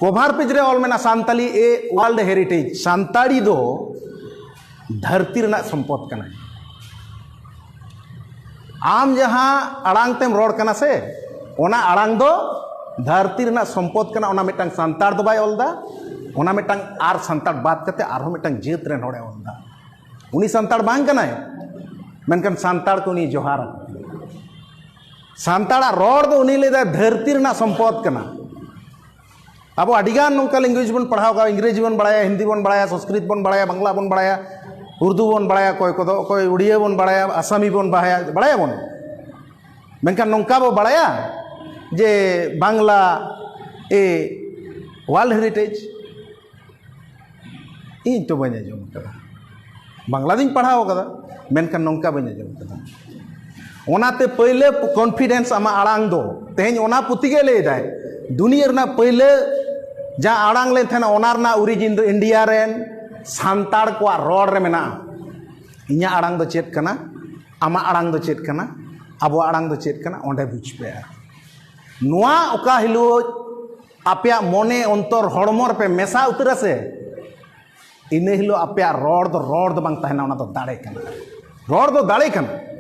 कभार पेज रे ऑल मेना सान्ताली ए वर्ल्ड हेरिटेज सान्ताड़ी दो धरती रना सम्पद कना आम जहां अड़ांग तेम रोड कना से ओना अड़ांग दो धरती रना सम्पद कना ओना मिटांग सान्ताड़ दो बाय ओलदा ओना मिटांग आर सान्ताड़ बात करते आर हो मिटांग जेत रेन होड़े ओलदा उनी सान्ताड़ बांग कना मेनकन सान्ताड़ को उनी जोहार सान्ताड़ा रोड दो उनी लेदा धरती रना सम्पद कना अब अडिगान नौका लैंग्वेज बन पढ़ाओ का इंग्रेजी बन बढ़ाया हिंदी बन बढ़ाया संस्कृत बन बढ़ाया बांग्ला बन बढ़ाया उर्दू बन बढ़ाया कोई उड़िया बन बढ़ाया आसामी बन बढ़ाया बन मेनखान नौका बो बढ़ाया जे बांग्ला ए वर्ल्ड हेरिटेज इन तो बने जो बांग्ला दिन पढ़ाओ कदा मेनखान नौका बने जो कदा ओनाते पहले कॉन्फिडेंस आमा आड़ांग दो तेहें ओना पुतिगे ले जाए दुनिया रना पहले जा आड़ांग ले थेना ओना रना ओरिजिन दो इंडिया रेन सान्ताड़ को रोड रे मेना इन्या आड़ांग दो चेत कना आमा आड़ांग दो चेत कना अब आड़ांग दो चेत कना ओंडे बुझ पे नुआ ओका हिलो आपया मोने अंतर हड़मोर पे मेसा उतरा से इने हिलो आपया रोड दो बांग तहना ओना दो दाड़े कना रोड दो दाड़े कना